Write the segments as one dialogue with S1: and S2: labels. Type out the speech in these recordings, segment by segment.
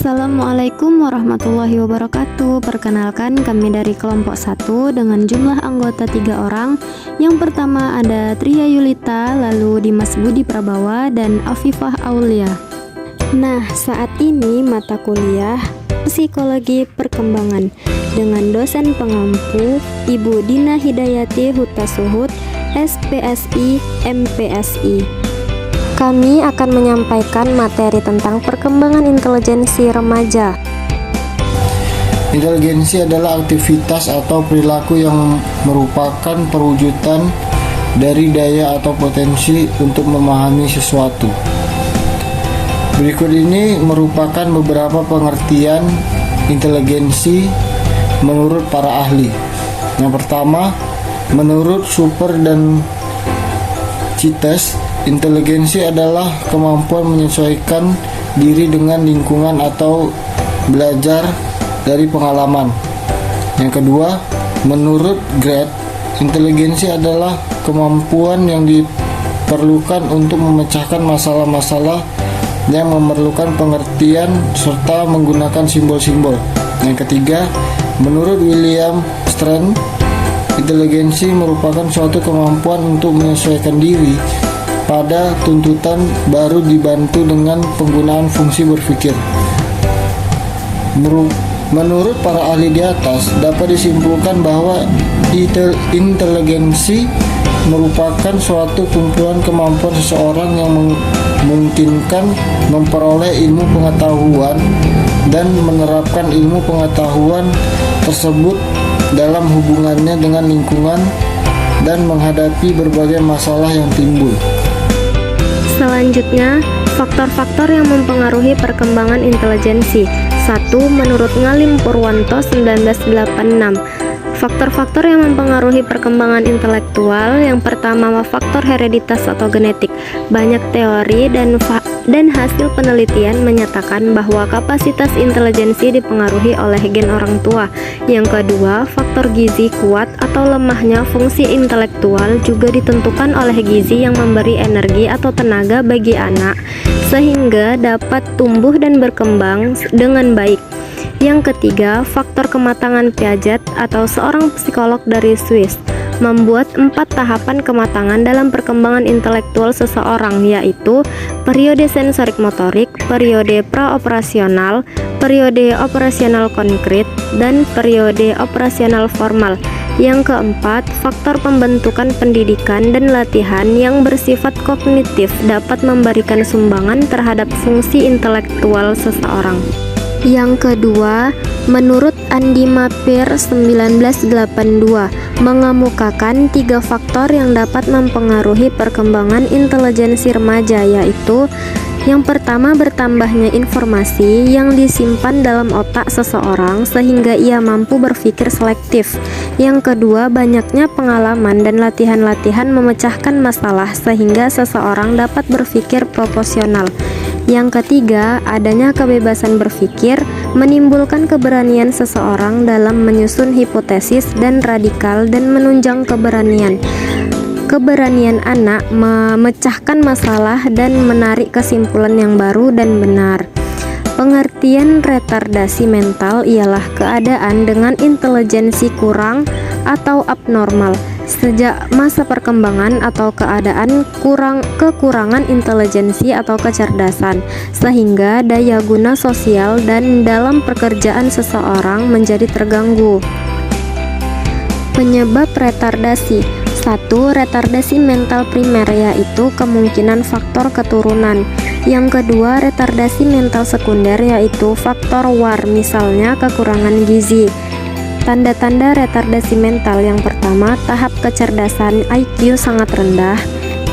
S1: Assalamualaikum warahmatullahi wabarakatuh. Perkenalkan, kami dari kelompok 1 dengan jumlah anggota 3 orang. Yang pertama ada Tria Yulita, lalu Dimas Budi Prabawa, dan Afifah Aulia. Nah, saat ini mata kuliah Psikologi Perkembangan dengan dosen pengampu Ibu Dina Hidayati Hutasuhud, SPSI, MPSI. Kami akan menyampaikan materi tentang perkembangan intelijensi remaja.
S2: Intelijensi adalah aktivitas atau perilaku yang merupakan perwujudan dari daya atau potensi untuk memahami sesuatu. Berikut ini merupakan beberapa pengertian intelijensi menurut para ahli. Yang pertama, menurut Super dan Cites, intelijensi adalah kemampuan menyesuaikan diri dengan lingkungan atau belajar dari pengalaman. Yang kedua, menurut Grade, intelijensi adalah kemampuan yang diperlukan untuk memecahkan masalah-masalah yang memerlukan pengertian serta menggunakan simbol-simbol. Yang ketiga, menurut William Strand, intelijensi merupakan suatu kemampuan untuk menyesuaikan diri pada tuntutan baru dibantu dengan penggunaan fungsi berpikir. Menurut para ahli di atas, dapat disimpulkan bahwa intelijensi merupakan suatu kumpulan kemampuan seseorang yang memungkinkan memperoleh ilmu pengetahuan dan menerapkan ilmu pengetahuan tersebut dalam hubungannya dengan lingkungan dan menghadapi berbagai masalah yang timbul.
S1: Selanjutnya, faktor-faktor yang mempengaruhi perkembangan intelijensi. 1. Menurut Ngalim Purwanto 1986, faktor-faktor yang mempengaruhi perkembangan intelektual. Yang pertama, faktor hereditas atau genetik. Banyak teori dan hasil penelitian menyatakan bahwa kapasitas intelijensi dipengaruhi oleh gen orang tua. Yang kedua, faktor gizi kuat atau lemahnya fungsi intelektual juga ditentukan oleh gizi yang memberi energi atau tenaga bagi anak sehingga dapat tumbuh dan berkembang dengan baik. Yang ketiga, faktor kematangan Piaget atau seorang psikolog dari Swiss membuat 4 tahapan kematangan dalam perkembangan intelektual seseorang, yaitu periode sensorik motorik, periode praoperasional, periode operasional konkret, dan periode operasional formal. Yang keempat, faktor pembentukan pendidikan dan latihan yang bersifat kognitif dapat memberikan sumbangan terhadap fungsi intelektual seseorang. Yang kedua, menurut Andi Mapir 1982, mengemukakan 3 faktor yang dapat mempengaruhi perkembangan intelijensi remaja, yaitu yang pertama, bertambahnya informasi yang disimpan dalam otak seseorang sehingga ia mampu berpikir selektif. Yang kedua, banyaknya pengalaman dan latihan-latihan memecahkan masalah sehingga seseorang dapat berpikir proporsional. Yang ketiga, adanya kebebasan berpikir menimbulkan keberanian seseorang dalam menyusun hipotesis dan radikal dan menunjang keberanian anak memecahkan masalah dan menarik kesimpulan yang baru dan benar. Pengertian retardasi mental ialah keadaan dengan intelijensi kurang atau abnormal sejak masa perkembangan atau keadaan kekurangan intelijensi atau kecerdasan sehingga daya guna sosial dan dalam pekerjaan seseorang menjadi terganggu. Penyebab retardasi. 1. Retardasi mental primer, yaitu kemungkinan faktor keturunan. Yang kedua, retardasi mental sekunder, yaitu faktor war, misalnya kekurangan gizi. Tanda-tanda retardasi mental. Yang pertama, tahap kecerdasan IQ sangat rendah.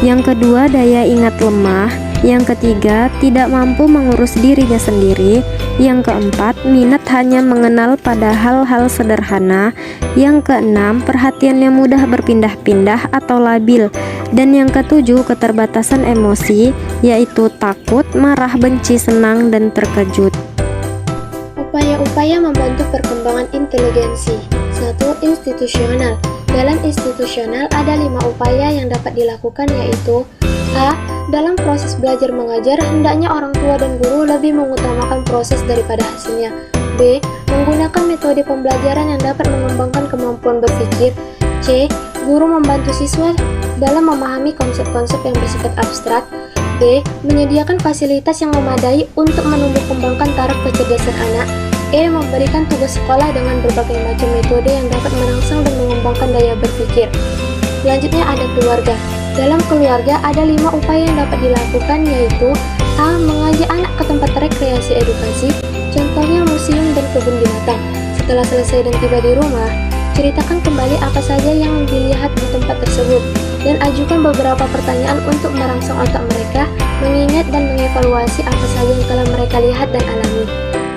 S1: Yang kedua, daya ingat lemah. Yang ketiga, tidak mampu mengurus dirinya sendiri. Yang keempat, minat hanya mengenal pada hal-hal sederhana. Yang keenam, perhatiannya mudah berpindah-pindah atau labil. Dan yang ketujuh, keterbatasan emosi, yaitu takut, marah, benci, senang, dan terkejut.
S3: Upaya-upaya membantu perkembangan intelijensi. 1. Institusional. Dalam institusional ada 5 upaya yang dapat dilakukan, yaitu A. Dalam proses belajar mengajar, hendaknya orang tua dan guru lebih mengutamakan proses daripada hasilnya. B. Menggunakan metode pembelajaran yang dapat mengembangkan kemampuan berpikir. C. Guru membantu siswa dalam memahami konsep-konsep yang bersifat abstrak. D. Menyediakan fasilitas yang memadai untuk menumbuh kembangkan taraf kecerdasan anak. E. Memberikan tugas sekolah dengan berbagai macam metode yang dapat merangsang dan mengembangkan daya berpikir. Selanjutnya ada keluarga. Dalam keluarga ada 5 upaya yang dapat dilakukan, yaitu A. Mengajak anak ke tempat rekreasi edukasi, contohnya museum dan kebun binatang. Setelah selesai dan tiba di rumah, ceritakan kembali apa saja yang dilihat di tempat tersebut, dan ajukan beberapa pertanyaan untuk merangsang otak mereka, mengingat dan mengevaluasi apa saja yang telah mereka lihat dan alami.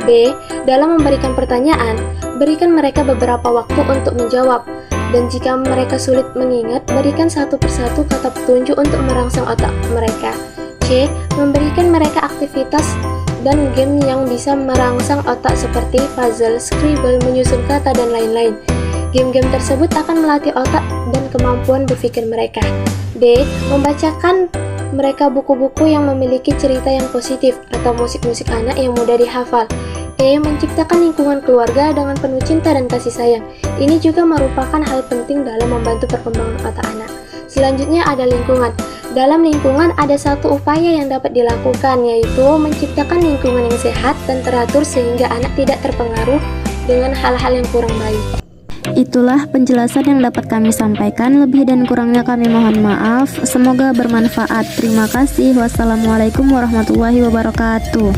S3: B. Dalam memberikan pertanyaan, berikan mereka beberapa waktu untuk menjawab, dan jika mereka sulit mengingat, berikan satu persatu kata petunjuk untuk merangsang otak mereka. C. Memberikan mereka aktivitas dan game yang bisa merangsang otak seperti puzzle, scribble, menyusun kata, dan lain-lain. Game-game tersebut akan melatih otak dan kemampuan berpikir mereka. D. Membacakan mereka buku-buku yang memiliki cerita yang positif atau musik-musik anak yang mudah dihafal. E. Menciptakan lingkungan keluarga dengan penuh cinta dan kasih sayang. Ini juga merupakan hal penting dalam membantu perkembangan otak anak. Selanjutnya ada lingkungan. Dalam lingkungan ada satu upaya yang dapat dilakukan, yaitu menciptakan lingkungan yang sehat dan teratur sehingga anak tidak terpengaruh dengan hal-hal yang kurang baik.
S1: Itulah penjelasan yang dapat kami sampaikan. Lebih dan kurangnya kami mohon maaf. Semoga bermanfaat. Terima kasih. Wassalamualaikum warahmatullahi wabarakatuh.